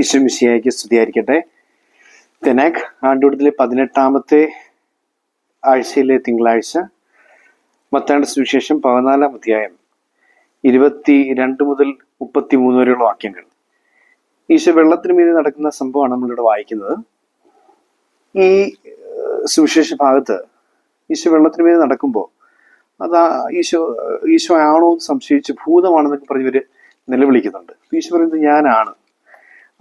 ഈശോ മിശിഹായ്ക്ക് സ്തുതിയായിരിക്കട്ടെ. തെനാക് ആണ്ടുകൂട്ടത്തിലെ 18ാമത്തെ ആഴ്ചയിലെ തിങ്കളാഴ്ച, മത്തായിയുടെ സുവിശേഷം 14-ാം അധ്യായം 22 മുതൽ 33 വരെയുള്ള വാക്യങ്ങൾ. ഈശോ വെള്ളത്തിന് മീതെ നടക്കുന്ന സംഭവമാണ് നമ്മളിവിടെ വായിക്കുന്നത്. ഈ സുവിശേഷ ഭാഗത്ത് ഈശോ വെള്ളത്തിന് മീതെ നടക്കുമ്പോൾ ഈശോ ആണോ എന്ന് സംശയിച്ച് ഭൂതമാണെന്നൊക്കെ പറഞ്ഞവര് നിലവിളിക്കുന്നുണ്ട്. ഈശോ പറയുന്നത് ഞാനാണ്.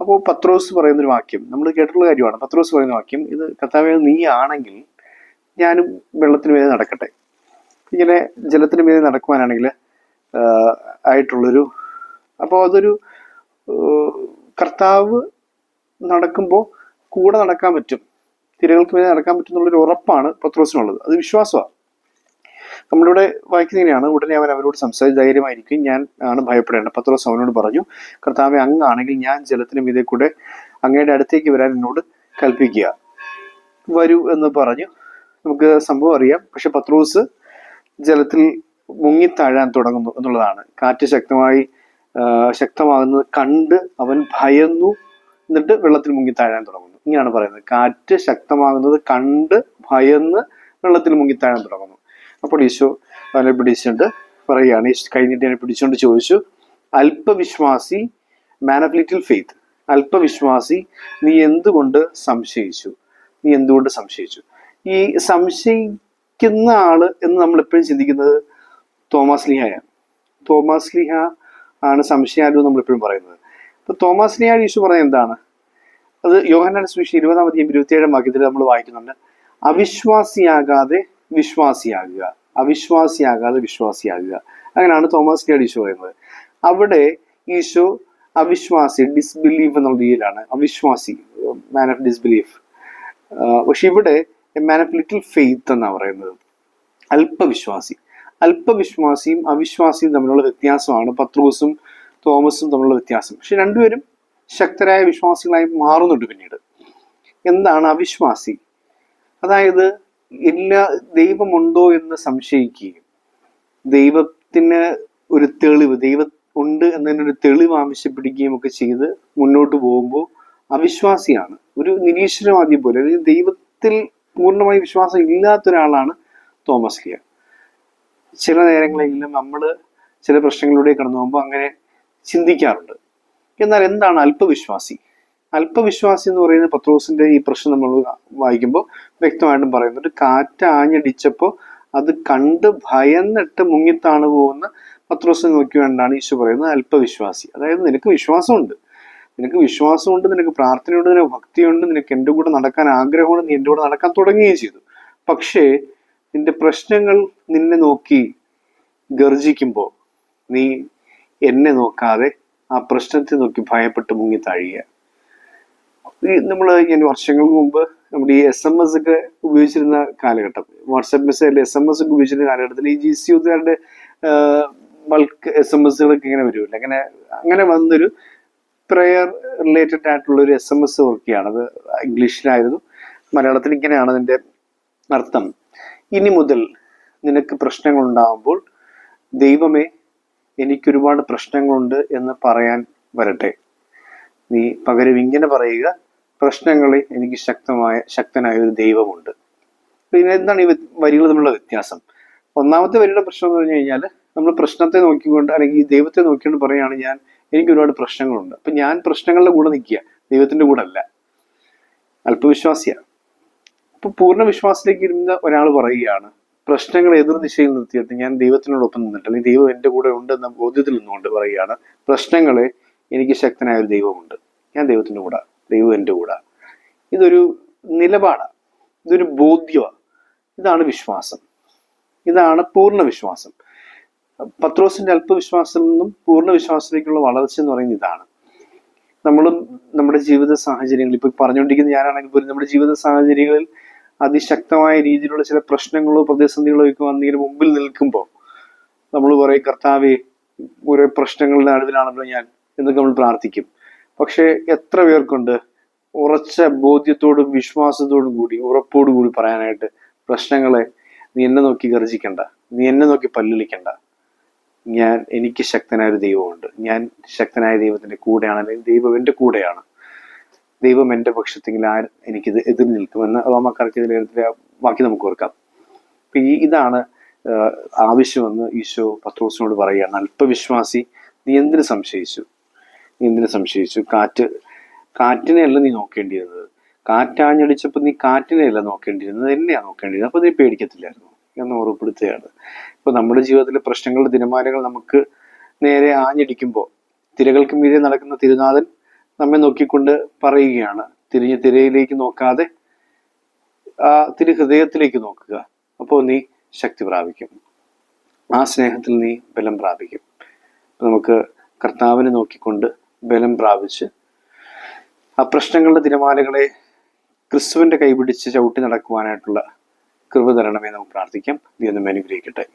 അപ്പോൾ പത്രോസ് പറയുന്നൊരു വാക്യം നമ്മൾ കേട്ടിട്ടുള്ള കാര്യമാണ്. പത്രോസ് പറയുന്ന വാക്യം, ഇത് കർത്താവേ നീ ആണെങ്കിൽ ഞാനും വെള്ളത്തിന് മീതെ നടക്കട്ടെ. ഇങ്ങനെ ജലത്തിന് മീതെ നടക്കുവാനാണെങ്കിൽ ആയിട്ടുള്ളൊരു, അപ്പോൾ അതൊരു കർത്താവ് നടക്കുമ്പോൾ കൂടെ നടക്കാൻ പറ്റും, തിരകൾക്ക് മീതെ നടക്കാൻ പറ്റും എന്നുള്ളൊരു ഉറപ്പാണ് പത്രോസിനുള്ളത്. അത് വിശ്വാസമാണ്. നമ്മളിവിടെ വായിക്കുന്നതിനെയാണ്, ഉടനെ അവൻ അവരോട് സംസാരിച്ച് ധൈര്യമായിരിക്കും, ഞാൻ ആണ് ഭയപ്പെടേണ്ട. പത്രോസ് അവനോട് പറഞ്ഞു, കർത്താവെ അങ്ങാണെങ്കിൽ ഞാൻ ജലത്തിന് മീതെ കൂടെ അങ്ങയുടെ അടുത്തേക്ക് വരാൻ എന്നോട് കൽപ്പിക്കുക, വരൂ എന്ന് പറഞ്ഞു. നമുക്ക് സംഭവം അറിയാം. പക്ഷെ പത്രോസ് ജലത്തിൽ മുങ്ങിത്താഴാൻ തുടങ്ങുന്നു എന്നുള്ളതാണ്. കാറ്റ് ശക്തമാകുന്നത് കണ്ട് അവൻ ഭയന്നു, എന്നിട്ട് വെള്ളത്തിൽ മുങ്ങിത്താഴാൻ തുടങ്ങുന്നു. ഇങ്ങനെയാണ് പറയുന്നത്, കാറ്റ് ശക്തമാകുന്നത് കണ്ട് ഭയന്ന് വെള്ളത്തിൽ മുങ്ങിത്താഴാൻ തുടങ്ങുന്നു. അപ്പോൾ ഈശോ അവനെ പിടിച്ചുകൊണ്ട് പറയുകയാണ്, കഴിഞ്ഞിട്ട് എന്നെ പിടിച്ചുകൊണ്ട് ചോദിച്ചു, അല്പവിശ്വാസി, മാൻ ഓഫ് ലിറ്റിൽ ഫെയ്ത്ത്, അല്പവിശ്വാസി, നീ എന്തുകൊണ്ട് സംശയിച്ചു? ഈ സംശയിക്കുന്ന ആള് എന്ന് നമ്മൾ എപ്പോഴും ചിന്തിക്കുന്നത് തോമാസ് ലീഹയാണ്. തോമാസ് ലീഹ ആണ് സംശയാലു നമ്മൾ എപ്പോഴും പറയുന്നത്. അപ്പൊ തോമാസ് ലീഹ ഈശോ പറയുന്നത് എന്താണ്? അത് യോഹന്നാന്റെ സുവിശേഷം 20-ാം അധ്യായം 27-ാം വാക്യത്തിൽ നമ്മൾ വായിക്കുന്നുണ്ട്, അവിശ്വാസിയാകാതെ വിശ്വാസിയാകുക, അങ്ങനെയാണ് തോമസ് ലീഹ ഈശോ പറയുന്നത്. അവിടെ ഈശോ അവിശ്വാസി, ഡിസ്ബിലീഫ് എന്നുള്ള രീതിയിലാണ് അവിശ്വാസി, മാൻ ഓഫ് ഡിസ്ബിലീഫ്. പക്ഷെ ഇവിടെ മാൻ ഓഫ് ലിറ്റിൽ ഫെയ്ത്ത് എന്നാണ് പറയുന്നത്. അല്പവിശ്വാസിയും അവിശ്വാസിയും തമ്മിലുള്ള വ്യത്യാസമാണ് പത്രോസും തോമസും തമ്മിലുള്ള വ്യത്യാസം. പക്ഷെ രണ്ടുപേരും ശക്തരായ വിശ്വാസികളായി മാറുന്നുണ്ട് പിന്നീട്. എന്താണ് അവിശ്വാസി? അതായത് ദൈവമുണ്ടോ എന്ന് സംശയിക്കുകയും ദൈവത്തിന് ഒരു തെളിവ്, ദൈവം ഉണ്ട് എന്നതിനൊരു തെളിവ് ആവശ്യപ്പെടുകയും ഒക്കെ ചെയ്ത് മുന്നോട്ട് പോകുമ്പോൾ അവിശ്വാസിയാണ്. ഒരു നിരീശ്വരവാദി പോലെ, അല്ലെങ്കിൽ ദൈവത്തിൽ പൂർണ്ണമായി വിശ്വാസം ഇല്ലാത്ത ഒരാളാണ് തോമസ് ലീഹ. ചില നേരങ്ങളെങ്കിലും നമ്മൾ ചില പ്രശ്നങ്ങളിലൂടെ കടന്നു പോകുമ്പോൾ അങ്ങനെ ചിന്തിക്കാറുണ്ട്. എന്നാൽ എന്താണ് അല്പവിശ്വാസി എന്ന് പറയുന്നത്? പത്രോസിന്റെ ഈ പ്രശ്നം നമ്മൾ വായിക്കുമ്പോൾ വ്യക്തമായിട്ടും പറയുന്നുണ്ട്, കാറ്റ് ആഞ്ഞടിച്ചപ്പോൾ അത് കണ്ട് ഭയന്നിട്ട് മുങ്ങിത്താണ് പോകുന്ന പത്രോസിനെ നോക്കി വേണ്ടാണ് ഈശോ പറയുന്നത് അല്പവിശ്വാസി. അതായത് നിനക്ക് വിശ്വാസമുണ്ട്, നിനക്ക് പ്രാർത്ഥനയുണ്ട്, നിനക്ക് ഭക്തിയുണ്ട്, നിനക്ക് എൻ്റെ കൂടെ നടക്കാൻ ആഗ്രഹമുണ്ട്, നീ എൻ്റെ കൂടെ നടക്കാൻ തുടങ്ങുകയും ചെയ്തു. പക്ഷേ നിന്റെ പ്രശ്നങ്ങൾ നിന്നെ നോക്കി ഗർജിക്കുമ്പോൾ നീ എന്നെ നോക്കാതെ ആ പ്രശ്നത്തെ നോക്കി ഭയപ്പെട്ട് മുങ്ങിത്താഴുക. ഞാൻ വർഷങ്ങൾക്ക് മുമ്പ് നമ്മുടെ ഈ SMS ഒക്കെ ഉപയോഗിച്ചിരുന്ന കാലഘട്ടം, വാട്സാപ്പ് മെസ്സേജ് SMS ഒക്കെ ഉപയോഗിച്ചിരുന്ന കാലഘട്ടത്തിൽ ഈ GC ബൾക്ക് SMSകളൊക്കെ ഇങ്ങനെ വരുമല്ലോ. അങ്ങനെ വന്നൊരു പ്രെയർ റിലേറ്റഡ് ആയിട്ടുള്ള ഒരു SMS വർക്കാണ്. അത് ഇംഗ്ലീഷിലായിരുന്നു. മലയാളത്തിൽ ഇങ്ങനെയാണ് അതിൻ്റെ അർത്ഥം: ഇനി മുതൽ നിനക്ക് പ്രശ്നങ്ങൾ ഉണ്ടാകുമ്പോൾ ദൈവമേ എനിക്കൊരുപാട് പ്രശ്നങ്ങളുണ്ട് എന്ന് പറയാൻ വരട്ടെ, നീ പകരം ഇങ്ങനെ പറയുക, പ്രശ്നങ്ങളിൽ എനിക്ക് ശക്തനായ ഒരു ദൈവമുണ്ട്. പിന്നെ എന്താണ് ഈ വരികൾ തമ്മിലുള്ള വ്യത്യാസം? ഒന്നാമത്തെ വരിയുടെ പ്രശ്നം എന്ന് പറഞ്ഞു കഴിഞ്ഞാൽ, നമ്മൾ പ്രശ്നത്തെ നോക്കിക്കൊണ്ട് അല്ലെങ്കിൽ ഈ ദൈവത്തെ നോക്കിക്കൊണ്ട് പറയുകയാണ്, എനിക്ക് ഒരുപാട് പ്രശ്നങ്ങളുണ്ട്, അപ്പൊ ഞാൻ പ്രശ്നങ്ങളുടെ കൂടെ നിൽക്കുക, ദൈവത്തിന്റെ കൂടെ അല്ല. അല്പവിശ്വാസിയാണ്. അപ്പൊ പൂർണ്ണ വിശ്വാസത്തിലേക്ക് ഇരുന്ന ഒരാൾ പറയുകയാണ്, പ്രശ്നങ്ങൾ എതിർ ദിശയിൽ നിർത്തിയിട്ട് ഞാൻ ദൈവത്തിനോടൊപ്പം നിന്നിട്ട്, അല്ലെങ്കിൽ ദൈവം എൻ്റെ കൂടെ ഉണ്ട് എന്ന ബോധ്യത്തിൽ നിന്നുകൊണ്ട് പറയുകയാണ്, പ്രശ്നങ്ങളെ എനിക്ക് ശക്തനായ ഒരു ദൈവമുണ്ട്, ഞാൻ ദൈവത്തിൻ്റെ കൂടെ, ദൈവം എൻ്റെ കൂടെ. ഇതൊരു നിലപാടാണ്, ഇതൊരു ബോധ്യമാണ്. ഇതാണ് വിശ്വാസം, ഇതാണ് പൂർണ്ണ വിശ്വാസം. പത്രോസിന്റെ അല്പവിശ്വാസത്തിൽ നിന്നും പൂർണ്ണ വിശ്വാസത്തിലേക്കുള്ള വളർച്ച എന്ന് പറയുന്നത് ഇതാണ്. നമ്മളും നമ്മുടെ ജീവിത സാഹചര്യങ്ങളിൽ, ഇപ്പൊ പറഞ്ഞുകൊണ്ടിരിക്കുന്ന ഞാനാണെങ്കിൽ പോലും നമ്മുടെ ജീവിത സാഹചര്യങ്ങളിൽ അതിശക്തമായ രീതിയിലുള്ള ചില പ്രശ്നങ്ങളോ പ്രതിസന്ധികളോ ഒക്കെ വന്നിങ്ങനെ മുമ്പിൽ നിൽക്കുമ്പോൾ നമ്മൾ പറയും, കർത്താവേ കുറെ പ്രശ്നങ്ങളുടെ നടുവിലാണല്ലോ ഞാൻ എന്നൊക്കെ നമ്മൾ പ്രാർത്ഥിക്കും. പക്ഷെ എത്ര പേർക്കുണ്ട് ഉറച്ച ബോധ്യത്തോടും വിശ്വാസത്തോടും കൂടി, ഉറപ്പോടുകൂടി പറയാനായിട്ട്, പ്രശ്നങ്ങളെ നീ എന്നെ നോക്കി ഗർജിക്കണ്ട, നീ എന്നെ നോക്കി പല്ലിളിക്കണ്ട, എനിക്ക് ശക്തനായ ഒരു ദൈവമുണ്ട്, ഞാൻ ശക്തനായ ദൈവത്തിന്റെ കൂടെയാണ്, അല്ലെങ്കിൽ ദൈവം എൻ്റെ കൂടെയാണ്. ദൈവം എൻ്റെ പക്ഷത്തെങ്കിൽ ആര് എനിക്കിത് എതിർ നിൽക്കുമെന്ന് റോമാക്കാർക്ക് ലേഖനത്തിലെ വാക്യം നമുക്ക് ഓർക്കാം. അപ്പൊ ഇതാണ് ആവശ്യമെന്ന് ഈശോ പത്രോസിനോട് പറയുകയാണ്. അല്പവിശ്വാസി, നീ എന്തിനു സംശയിച്ചു? കാറ്റിനെയല്ല നീ നോക്കേണ്ടിയിരുന്നത്. കാറ്റാഞ്ഞടിച്ചപ്പോൾ നീ കാറ്റിനെയല്ല നോക്കേണ്ടിയിരുന്നത്, എന്നെയാണ് നോക്കേണ്ടിയിരുന്നത്. അപ്പൊ നീ പേടിക്കത്തില്ലായിരുന്നു എന്ന് ഓർമ്മപ്പെടുത്തുകയാണ്. ഇപ്പൊ നമ്മുടെ ജീവിതത്തിലെ പ്രശ്നങ്ങളുടെ തിരമാലകൾ നമുക്ക് നേരെ ആഞ്ഞടിക്കുമ്പോൾ തിരകൾക്ക് മീതെ നടക്കുന്ന തിരുനാഥൻ നമ്മെ നോക്കിക്കൊണ്ട് പറയുകയാണ്, തിരിഞ്ഞ് തിരയിലേക്ക് നോക്കാതെ ആ തിരുഹൃദയത്തിലേക്ക് നോക്കുക. അപ്പോൾ നീ ശക്തി പ്രാപിക്കും, ആ സ്നേഹത്തിൽ നീ ബലം പ്രാപിക്കും. നമുക്ക് കർത്താവിനെ നോക്കിക്കൊണ്ട് ബലം പ്രാപിച്ച് ആ പ്രശ്നങ്ങളുടെ തിരമാലകളെ ക്രിസ്തുവിന്റെ കൈപിടിച്ച് ചവിട്ടി നടക്കുവാനായിട്ടുള്ള കൃപ തരണമേ നമുക്ക് പ്രാർത്ഥിക്കാം. ദൈവം നമ്മെ അനുഗ്രഹിക്കട്ടെ.